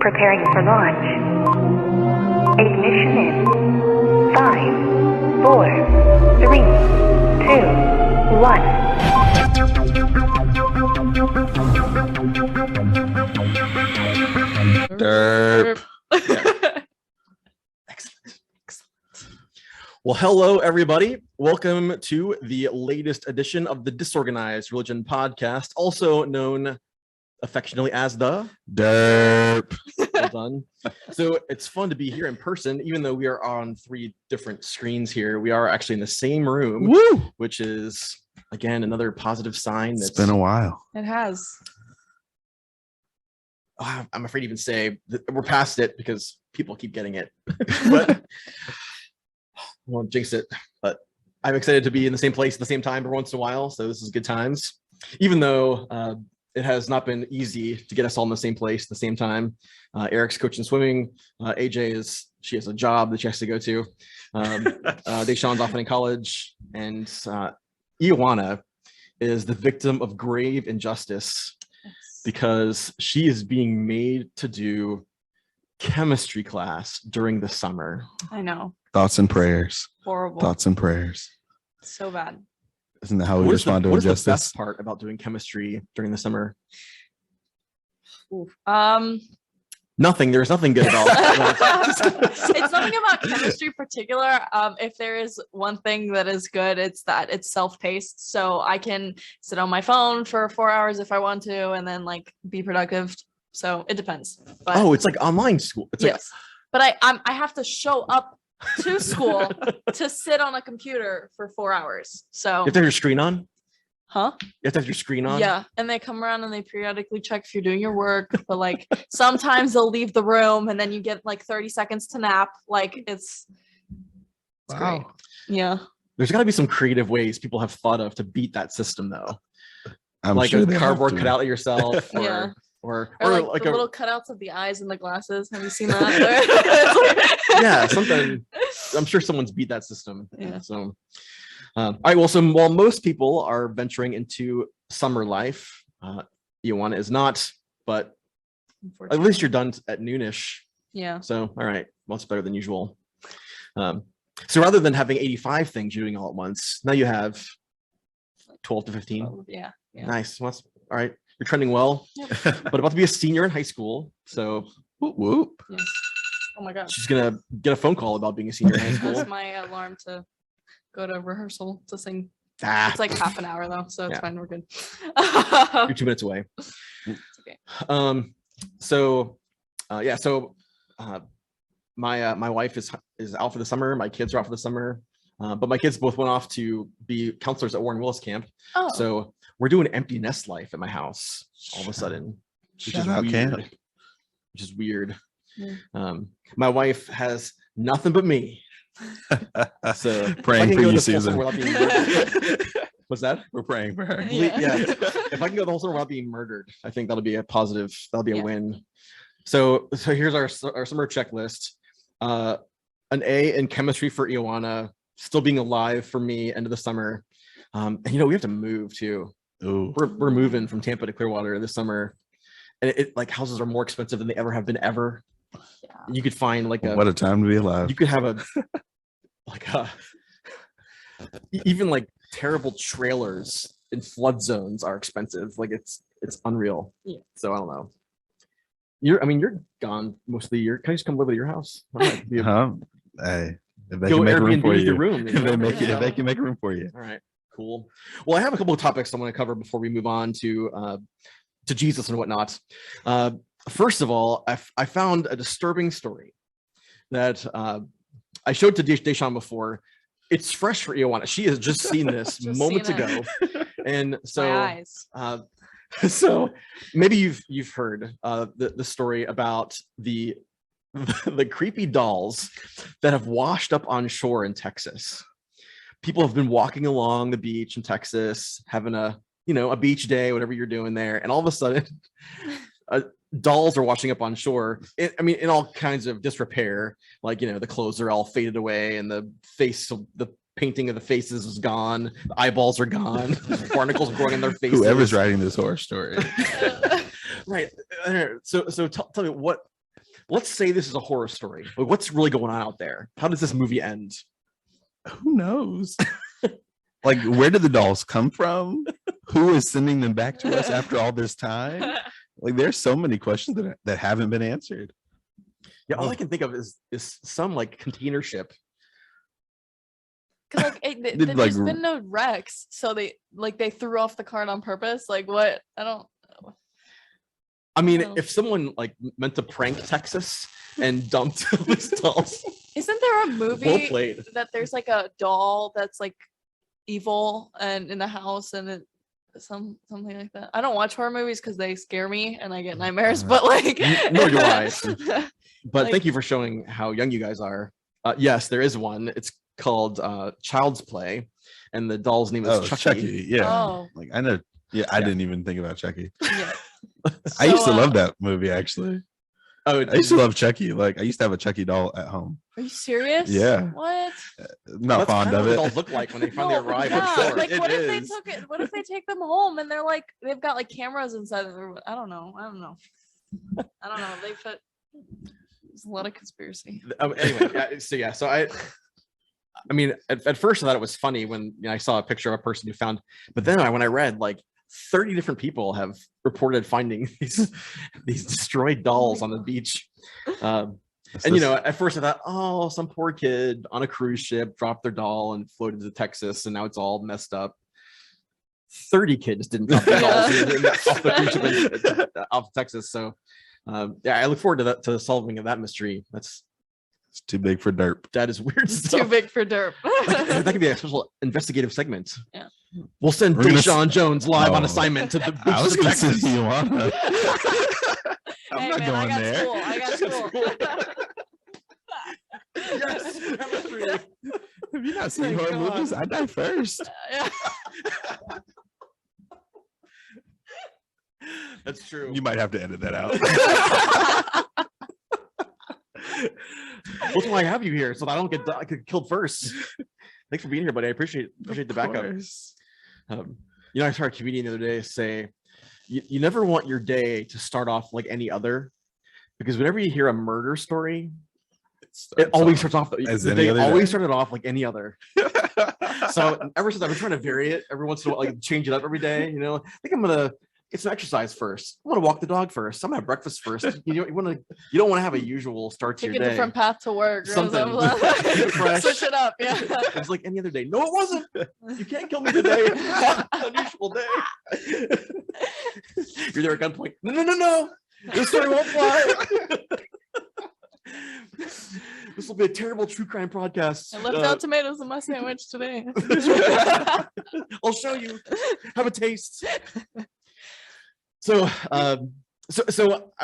Preparing for launch. Ignition in 5, 4, 3, 2, 1. Derp. Excellent. Well, hello, everybody. Welcome to the latest edition of the Disorganized Religion Podcast, also known affectionately as the Derp. Well done. So it's fun to be here in person, even though we are on 3 different screens here. We are actually in the same room, Woo! which is, again, another positive sign. It's been a while. It has. I'm afraid to even say that we're past it because people keep getting it. But I won't jinx it. But I'm excited to be in the same place at the same time every once in a while. So this is good times, even though it has not been easy to get us all in the same place at the same time. Eric's coaching swimming. AJ she has a job that she has to go to. DeShawn's off in college, and Ioanna is the victim of grave injustice because she is being made to do chemistry class during the summer. I know. Thoughts and prayers. Horrible. Thoughts and prayers. So bad. Isn't that how we respond to What is the injustice? best part about doing chemistry during the summer? Oof. Nothing. There's nothing good about it. It's something about chemistry in particular. If there is one thing that is good, it's that it's self-paced. So I can sit on my phone for 4 hours if I want to, and then like be productive. So it depends. But, Oh, it's like online school. It's yes. But I have to show up to school to sit on a computer for 4 hours. So You have to have your screen on? huh? You have to have your screen on? Yeah, and they come around and they periodically check if you're doing your work, but like sometimes they'll leave the room and then you get like 30 seconds to nap. Like it's great. Yeah. There's got to be some creative ways people have thought of to beat that system, though. I'm like sure a they have cardboard to. cutout of yourself, or Yeah. or Or like the a little cutouts of the eyes and the glasses. Have you seen that? yeah, something. I'm sure someone's beat that system. Yeah. So, all right. Well, so while most people are venturing into summer life, Ioanna is not. But at least you're done at noonish. Yeah. So, all right, much better than usual. So rather than having 85 things you're doing all at once, now you have 12 to 15. Oh, yeah. Yeah. Nice. Well, all right, you're trending well. Yep. But about to be a senior in high school, so Whoop, whoop. Yes. Oh my god. she's gonna get a phone call about being a senior in high school. That's my alarm to go to rehearsal to sing. Ah, It's like half an hour though, so it's Yeah. fine. We're good. you're 2 minutes away. It's okay. So my wife is out for the summer. My kids are out for the summer. But my kids both went off to be counselors at Warren Willis Camp. Oh. So we're doing empty nest life at my house all of a sudden, which Shout is out weird. camp. Which is weird. Yeah. My wife has nothing but me. So if I Praying can for go you, this whole Susan. summer without being murdered- What's that? We're praying for her. Yeah. If I can go the whole summer without being murdered, I think that'll be a positive. That'll be a Yeah. win. So here's our summer checklist. An A in chemistry for Ioanna, still being alive for me end of the summer. And we have to move too. Ooh. We're moving from Tampa to Clearwater this summer, and it like houses are more expensive than they ever have been ever. Yeah. You could find like What a time to be alive. you could have even like terrible trailers in flood zones are expensive. Like it's unreal. Yeah. So I don't know. You're gone most of the year. Can I just come live at your house? All right. Hey, if they Go can make room Airbnb for your you. room. If they can make room for you. All right, cool. Well, I have a couple of topics I want to cover before we move on to Jesus and whatnot. First of all, I found a disturbing story that I showed to DeShawn before. It's fresh for Ioanna. She has just seen this Just moments seen ago, and My so eyes. so maybe you've heard the story about the creepy dolls that have washed up on shore in Texas. People have been walking along the beach in Texas, having a beach day, whatever you're doing there, and all of a sudden, dolls are washing up on shore. In all kinds of disrepair. Like the clothes are all faded away, and the painting of the faces is gone. The eyeballs are gone. Barnacles growing in their faces. Whoever's writing this horror story. Right. So tell me what let's say this is a horror story. Like, what's really going on out there? How does this movie end? Who knows? Like, where did the dolls come from? Who is sending them back to us after all this time? Like, there's so many questions that haven't been answered. Yeah, all I can think of is some like container ship. Because there's been no wrecks, so they threw off the card on purpose. Like what? I don't. I mean, if someone like meant to prank Texas and dumped these dolls, isn't there a well movie played. that there's like a doll that's like evil and in the house and it something like that? I don't watch horror movies because they scare me and I get nightmares. But like, nor do I. But Like- thank you for showing how young you guys are. Yes, there is one. It's called Child's Play, and the doll's name is Chucky. Yeah. Oh. Like, I know. Yeah, I didn't even think about Chucky. Yeah. I used to So, love that movie, actually. Oh, I used to love Chucky. Like, I used to have a Chucky doll at home. Are you serious? Yeah. What? Not that's fond kinda of what it. dolls look like when they finally No, arrive yeah, at shore. like It what if they is. took it? What if they take them home and they're like they've got like cameras inside? I don't know. I don't know. They put. There's a lot of conspiracy. Anyway, so I mean, at first I thought it was funny when I saw a picture of a person who found, but then when I read like 30 different people have reported finding these destroyed dolls on the beach. And at first I thought, oh, some poor kid on a cruise ship dropped their doll and floated to Texas, and now it's all messed up. 30 kids didn't drop their dolls off the cruise ship off Texas. So I look forward to the solving of that mystery. It's too big for derp. that is weird It's stuff. too big for derp. That could be a special investigative segment. Yeah. We'll send We're gonna DeShawn Jones live on Oh. assignment to the I was beaches of going to say Texas. Ioanna. I'm Hey not man, going I got there. school. I got school. Yes, chemistry. Have you not seen horror God. movies? I die first. Yeah. That's true. You might have to edit that out. That's why I have you here, so that I don't get killed first. Thanks for being here, buddy. I appreciate the backup. I heard a comedian the other day say, you never want your day to start off like any other, because whenever you hear a murder story, it always starts off As the any day other always day. started off like any other. So ever since I've been trying to vary it every once in a while, like change it up every day, I think I'm gonna get some exercise first. I want to walk the dog first. I'm gonna have breakfast first. You don't want to have a usual start to Take your a day. different path to work. Or Something. something. Keep it fresh. Switch it up. Yeah. It's like any other day. No, it wasn't. You can't kill me today. Unusual day. You're there at gunpoint. No. This story won't fly. This will be a terrible true crime podcast. I left out tomatoes in my sandwich today. I'll show you. Have a taste. So I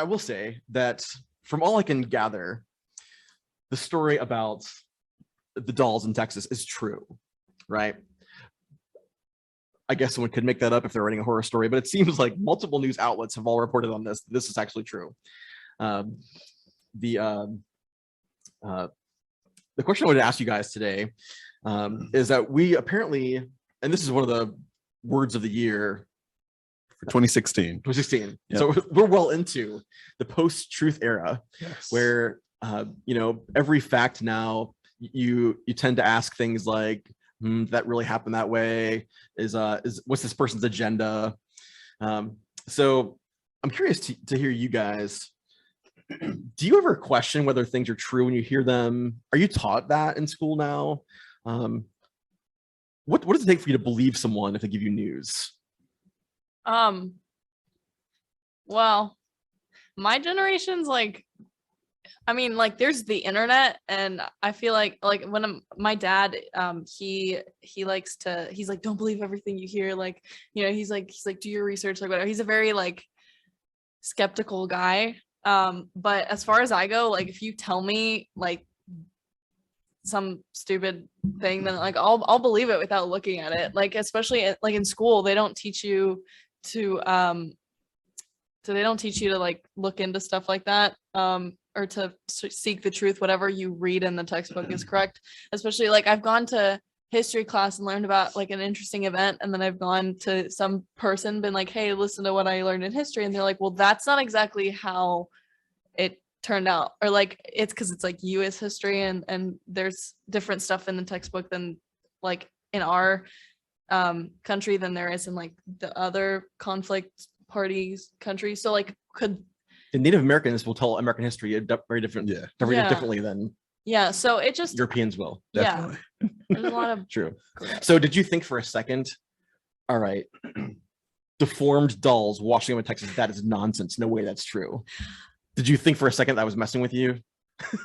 will say that from all I can gather, the story about the dolls in Texas is true, right? I guess someone could make that up if they're writing a horror story, but it seems like multiple news outlets have all reported on this. This is actually true. The question I wanted to ask you guys today is that we apparently, and this is one of the words of the year For 2016. 2016. Yep. So we're well into the post-truth era, where every fact now you tend to ask things like, that really happened that way? Is what's this person's agenda? So I'm curious to hear you guys. Do you ever question whether things are true when you hear them? Are you taught that in school now? What does it take for you to believe someone if they give you news? Well, my generation's like, I mean, like there's the internet, and I feel like when my dad, he's like, don't believe everything you hear. Like, he's like, do your research, like whatever. He's a very like skeptical guy. But as far as I go, like if you tell me like some stupid thing, then like I'll believe it without looking at it. Like especially like in school, they don't teach you to like look into stuff like that, or to seek the truth. Whatever you read in the textbook is correct. Especially like I've gone to history class and learned about like an interesting event, and then I've gone to some person, been like, hey, listen to what I learned in history, and they're like, well, that's not exactly how it turned out, or like it's because it's like US history and there's different stuff in the textbook than like in our country than there is in like the other conflict parties countries. So like could the Native Americans will tell American history very different, very Yeah. differently than so it just Europeans will. Definitely. there's a lot of True. So did you think for a second, all right, deformed dolls washing up in Texas, that is nonsense. No way that's true. Did you think for a second that was messing with you?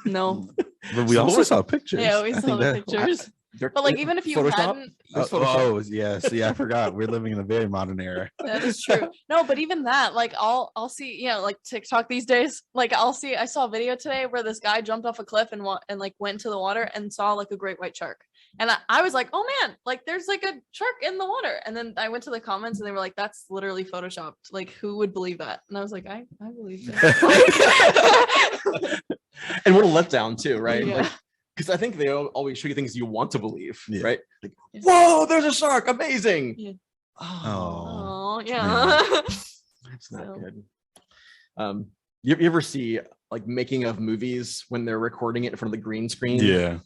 no. But we So also what- saw pictures. Yeah, we I saw think the that- pictures. They're- But like even if you Photoshop? hadn't, Oh, yes. Yeah, I forgot. We're living in a very modern era. that is true. No, but even that, like I'll see, like TikTok these days, like I saw a video today where this guy jumped off a cliff and went into the water and saw like a great white shark. And I was like, oh man, like there's like a shark in the water. And then I went to the comments and they were like, that's literally photoshopped. Like who would believe that? And I was like, I believe that. And what a letdown too, right? Yeah. Like, because I think they always show you things you want to believe, Yeah. right? Like, Yeah. whoa, there's a shark, amazing. Yeah. Oh, Oh yeah. that's not So- good. You ever see like making of movies when they're recording it in front of the green screen? Yeah.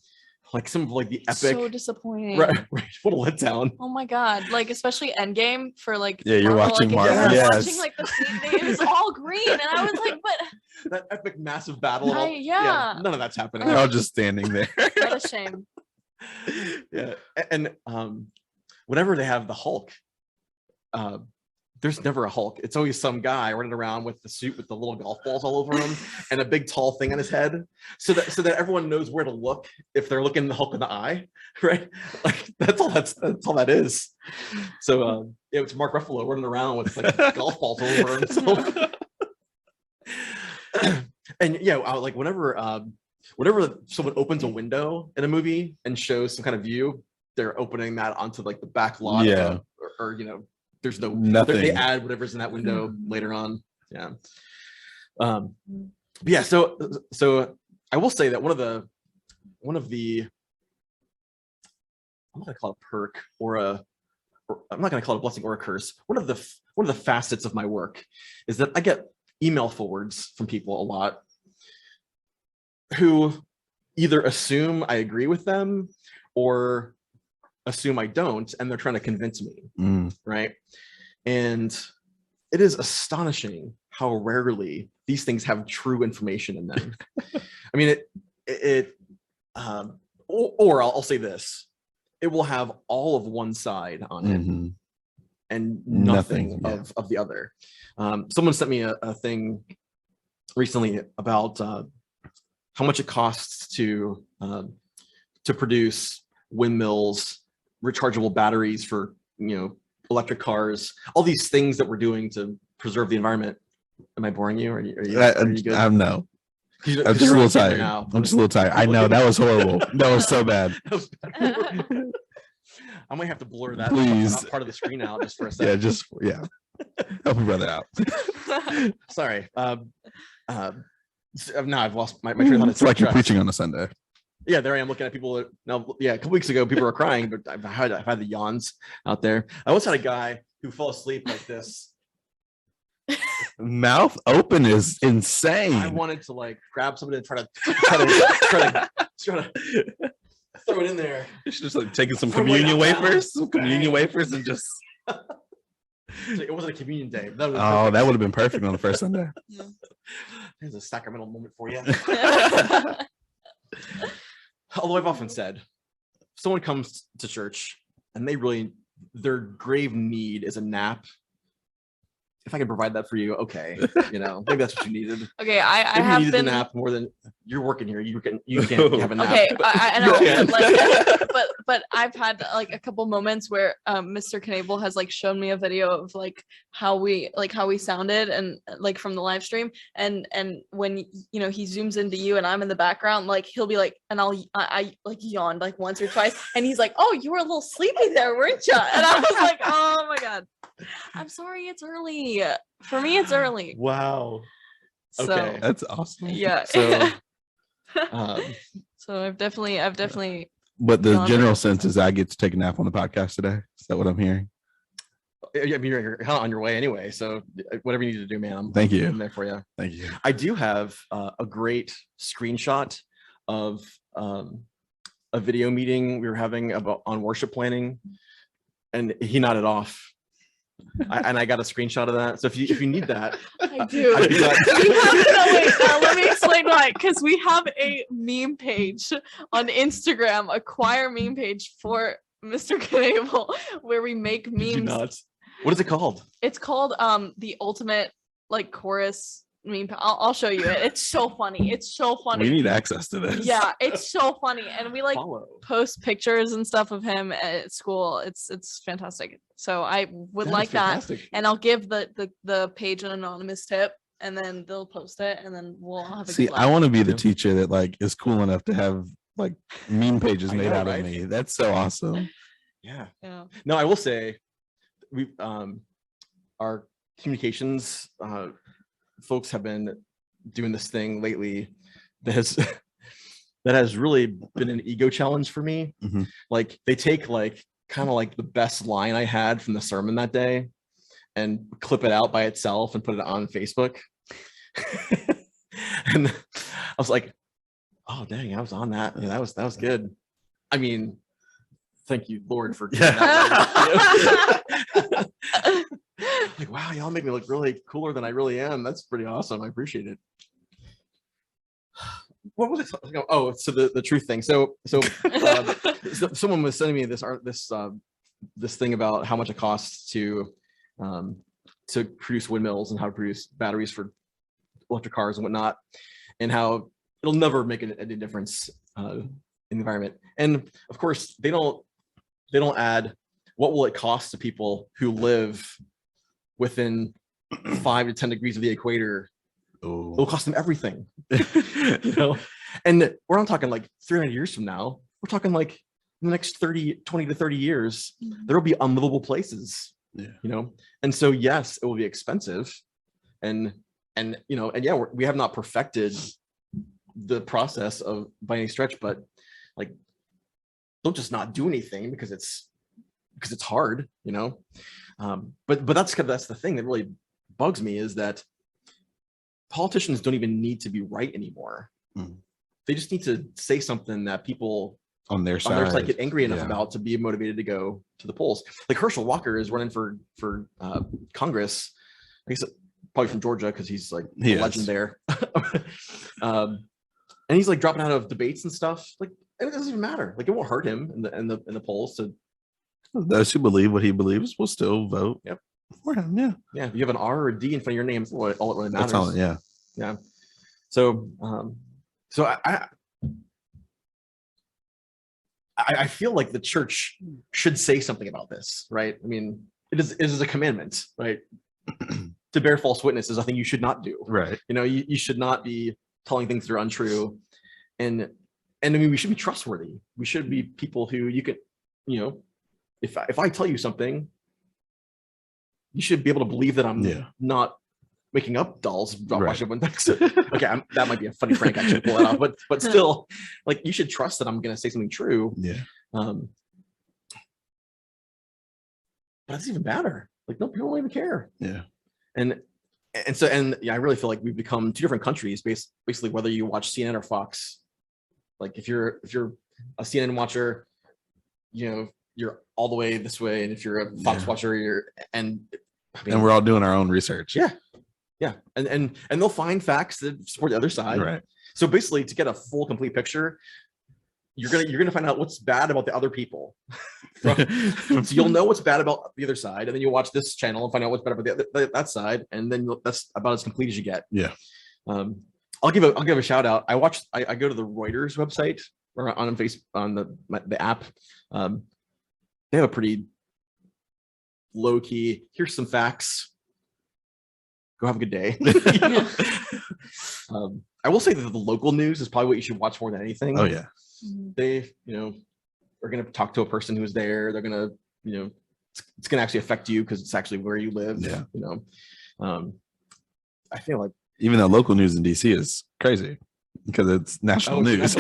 Like some of like the epic, So disappointing. right? What a letdown. Oh my god! Like especially Endgame for like Yeah, you're Marvel, watching like, Marvel, you're yes. watching like the scene. It was all green, and I was like, but That epic massive battle. and all- Yeah. none of that's happening. They're all just standing there. what a shame. Yeah, and whenever they have the Hulk, there's never a Hulk. It's always some guy running around with the suit with the little golf balls all over him and a big tall thing on his head, so that everyone knows where to look if they're looking the Hulk in the eye, right? Like that's all that is. So it's Mark Ruffalo running around with like golf balls all over himself. And yeah, like whenever someone opens a window in a movie and shows some kind of view, they're opening that onto like the back lot. Yeah. Or there's no Nothing. They add whatever's in that window later on. Yeah. But yeah. So I will say that one of the I'm not gonna call it a perk I'm not gonna call it a blessing or a curse. One of the facets of my work is that I get email forwards from people a lot who either assume I agree with them or assume I don't, and they're trying to convince me. Right. And it is astonishing how rarely these things have true information in them. I mean, or I'll say this, it will have all of one side on it Mhm. and Nothing, nothing of the other. Someone sent me a thing recently about how much it costs to produce windmills, rechargeable batteries for electric cars, all these things that we're doing to preserve the environment. Am I boring you? Are you good? I'm no. 'Cause I'm just a you're little on camera tired. now. I'm just a little tired. I know that was horrible. That was so bad. I might have to blur that Please. part of the screen out just for a Yeah, second. help a brother out. Sorry. Now I've lost my train of thought. It's like you're preaching on a Sunday. Yeah, there I am looking at people now. Yeah, a couple weeks ago, people were crying, but I've had the yawns out there. I once had a guy who fell asleep like this. Mouth open is I insane. wanted to like grab somebody and try to throw it in there. You should just like taking some From way communion down. wafers, and just. It wasn't a communion day. That was Oh, that would have been perfect on the first Sunday. There's a sacramental moment for you. Although I've often said, if someone comes to church and their grave need is a nap. If I can provide that for you, okay. Maybe that's what you needed. Okay, I Maybe you have needed been. the nap more than you're working here. You can't have a nap. Okay, I know, Yeah. but I've had like a couple moments where Mr. Knable has like shown me a video of like how we sounded and like from the live stream, and when he zooms into you and I'm in the background, like he'll be like, and I like yawned like once or twice, and he's like, oh, you were a little sleepy there, weren't you? And I was like, oh my god, I'm sorry, it's early for me. It's early. Wow. So Okay. That's awesome. yeah. So, um, So I've definitely But the Yawn. general sense is I get to take a nap on the podcast today. Is that what I'm hearing? I mean, you're kind of on your way anyway. So whatever you need to do, man, Thank you. I'm there for you. Thank you. I do have a great screenshot of a video meeting we were having on worship planning, and he nodded off. I got a screenshot of that. So if you need that, I do. I'd be glad- Let me explain why. Because we have a meme page on Instagram, a choir meme page for Mr. Knable, where we make Did you memes. not? What is it called? It's called the ultimate like chorus meme. I'll show you it. It's so funny. It's so funny. We need access to this. Yeah, it's so funny, and we like Follow. post pictures and stuff of him at school. It's fantastic. So I would That like is that, fantastic. and I'll give the page an anonymous tip, and then they'll post it, and then we'll all have a See, good I laugh. want to be the teacher that like is cool enough to have like meme pages I made know, out right? of me. That's so awesome. Yeah. Yeah. No, I will say we our communications folks have been doing this thing lately that has really been an ego challenge for me. Mhm. Like they take like kind of like the best line I had from the sermon that day and clip it out by itself and put it on Facebook. And I was like, oh dang, I was on that. Yeah, that was good. I mean, thank you, Lord, for doing that. Like, wow, y'all make me look really cooler than I really am. That's pretty awesome. I appreciate it. What was it? Oh, so the truth thing. So someone was sending me this thing about how much it costs to produce windmills and how to produce batteries for electric cars and whatnot, and how it'll never make any difference in the environment. And of course, they don't add what will it cost to people who live within 5 to 10 degrees of the equator. It'll cost them everything. You know, and we're not talking like 300 years from now. We're talking like in the next 20 to 30 years, there will be unlivable places. Yeah. You know, and so yes, it will be expensive, and you know, and yeah, we have not perfected the process of by any stretch, but like, don't just not do anything because it's hard, you know. But that's the thing that really bugs me, is that politicians don't even need to be right anymore. Mm. They just need to say something that people On their side, get angry enough yeah. about to be motivated to go to the polls. Like Herschel Walker is running for Congress. I guess probably from Georgia, because he's like He a is. legend there. And he's like dropping out of debates and stuff. Like, and it doesn't even matter. Like, it won't hurt him in the polls. So Those who believe what he believes will still vote. Yep. For him. Yeah. yeah, if you have an R or a D in front of your name, it's all it really matters. That's all. Yeah. Yeah. So I feel like the church should say something about this, right? I mean, it is a commandment, right? To bear false witness is a thing you should not do. Right. You know, you should not be telling things that are untrue. And I mean, we should be trustworthy. We should be people who you can, you know, if I tell you something, you should be able to believe that I'm not making up dolls. Right. Okay, that might be a funny prank I should pull that off, but still, like, you should trust that I'm going to say something true. Yeah. But it's even better. Like, no, people don't even care. Yeah. And yeah, I really feel like we've become two different countries, basically, whether you watch CNN or Fox. Like, if you're a CNN watcher, you know, you're all the way this way, and if you're a Fox watcher, and we're all doing our own research. Yeah, and they'll find facts that support the other side. Right. So basically, to get a full, complete picture, you're gonna find out what's bad about the other people. So you'll know what's bad about the other side, and then you'll watch this channel and find out what's bad about that side, and then that's about as complete as you get. Yeah. I'll give a shout out. I go to the Reuters website or on the app. They have a pretty low key. Here's some facts. Go have a good day. I will say that the local news is probably what you should watch more than anything. Oh yeah. They, you know, are going to talk to a person who's there. They're going to, you know, it's going to actually affect you because it's actually where you live. Yeah. You know, I feel like Even though local news in DC is crazy because it's national news.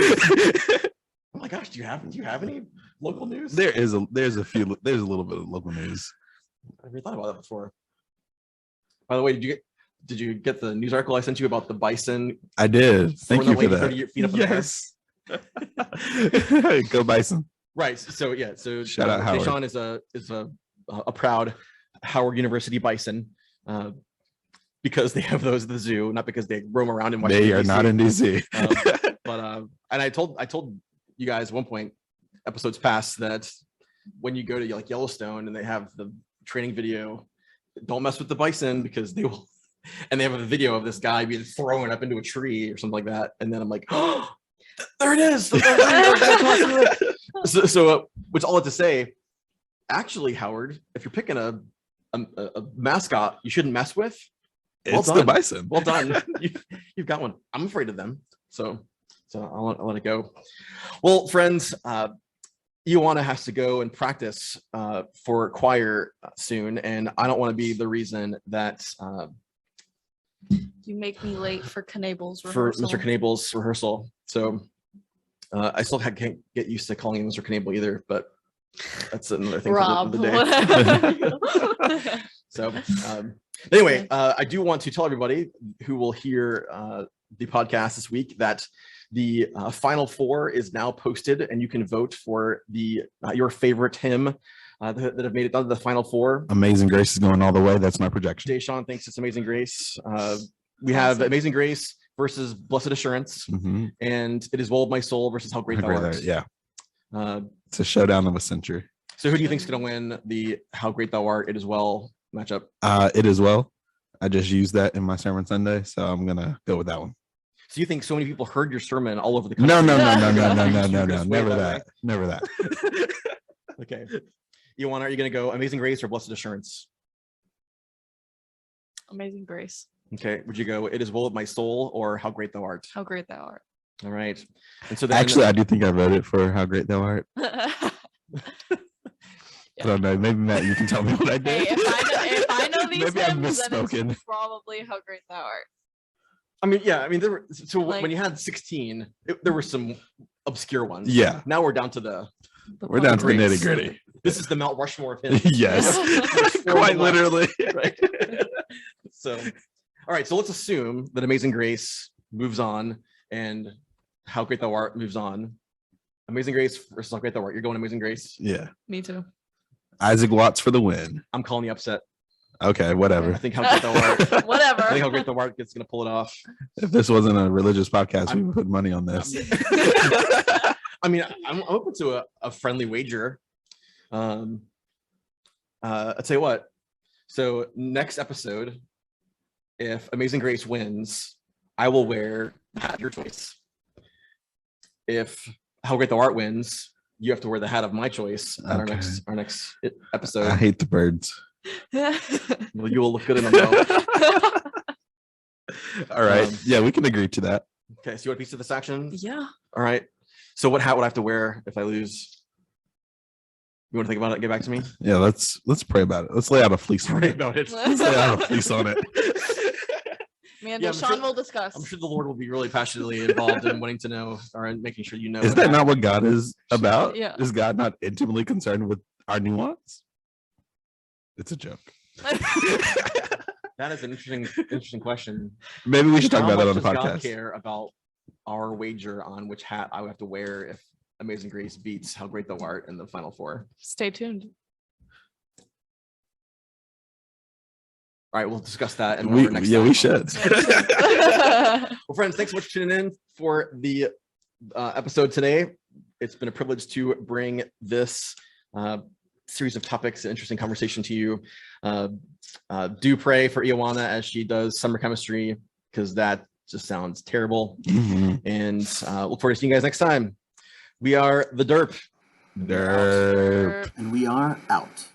Oh my gosh, do you have any local news? there's a little bit of local news. I never thought about that before. By the way, did you get the news article I sent you about the bison? I did. Thank you for that. 30 feet up in the air? Yes. Go Bison. Right. So yeah. So Shout out Howard. DeShawn is a proud Howard University bison, because they have those at the zoo, not because they roam around in Washington. They are not in DC. And I told you guys at one point, episodes past, that when you go to like Yellowstone and they have the training video, don't mess with the bison because they will. And they have a video of this guy being thrown up into a tree or something like that. And then I'm like, oh, there it is. So which all I have to say, actually, Howard, if you're picking a mascot you shouldn't mess with, It's the bison. Well done. You've got one. I'm afraid of them. So I'll let it go. Well, friends, Ioanna has to go and practice for choir soon. And I don't want to be the reason that You make me late for Knable's for rehearsal. Mr. Knable's rehearsal. So I still can't get used to calling him Mr. Knable either, but that's another thing Rob. for the day. So anyway, I do want to tell everybody who will hear the podcast this week that the Final Four is now posted, and you can vote for the your favorite hymn that have made it down to the Final Four. Amazing Grace is going all the way. That's my projection. DeShawn thinks it's Amazing Grace. We have Amazing Grace versus Blessed Assurance, and It Is Well With My Soul versus How Great Thou Art. Yeah. It's a showdown of a century. So who do you think is going to win the How Great Thou Art, It Is Well matchup? It Is Well. I just used that in my sermon Sunday, so I'm going to go with that one. So you think so many people heard your sermon all over the country? No. Never that. Never that. Okay. Ioanna, are you going to go Amazing Grace or Blessed Assurance? Amazing Grace. Okay. Would you go It Is Well With My Soul or How Great Thou Art? How great thou art. All right. And so then, Actually, I do think I voted for How Great Thou Art. Yeah. I don't know. Maybe Matt, you can tell me what I did. Hey, if I know these Maybe I've hymns, then misspoken. it's probably How Great Thou Art. I mean, yeah. I mean, there were, so Like- when you had 16, there were some obscure ones. Yeah. Now we're down to the. We're down to the Grace. nitty gritty. This is the Mount Rushmore of hymns. Yes. Quite literally. Right. So, all right. So let's assume that Amazing Grace moves on and How Great Thou Art moves on. Amazing Grace versus How Great Thou Art. You're going Amazing Grace. Yeah. Me too. Isaac Watts for the win. I'm calling the upset. Okay, whatever. I think How Great Thou Art. Whatever. I think How Great Thou Art is going to pull it off. If this wasn't a religious podcast, we would put money on this. I mean, I'm open to a friendly wager. I'll tell you what. So next episode, if Amazing Grace wins, I will wear the hat of your choice. If How Great Thou Art wins, you have to wear the hat of my choice at our next episode. I hate the birds. Well, you will look good in them though. All right. Yeah, we can agree to that. Okay, so you want a piece of this action? Yeah. All right. So what hat would I have to wear if I lose? You want to think about it? Get back to me. Yeah, let's pray about it. Let's lay out a fleece on Pray it. about it. Let's lay out a fleece on it. Me and Yeah, I'm DeShawn sure- will discuss. I'm sure the Lord will be really passionately involved in wanting to know or in making sure you know. Is that not what God is about? Yeah. Is God not intimately concerned with our nuance? It's a joke. That is an interesting question. Maybe we should talk How about that on much the does God podcast. care about our wager on which hat I would have to wear if Amazing Grace beats How Great Thou Art in the Final Four? Stay tuned. All right, we'll discuss that and more next time. We should. Well, friends, thanks so much for tuning in for the episode today. It's been a privilege to bring this series of topics, an interesting conversation to you. Do pray for Ioanna as she does summer chemistry, because that just sounds terrible. Mhm. And look forward to seeing you guys next time. We are the DRP. Derp. And we are out.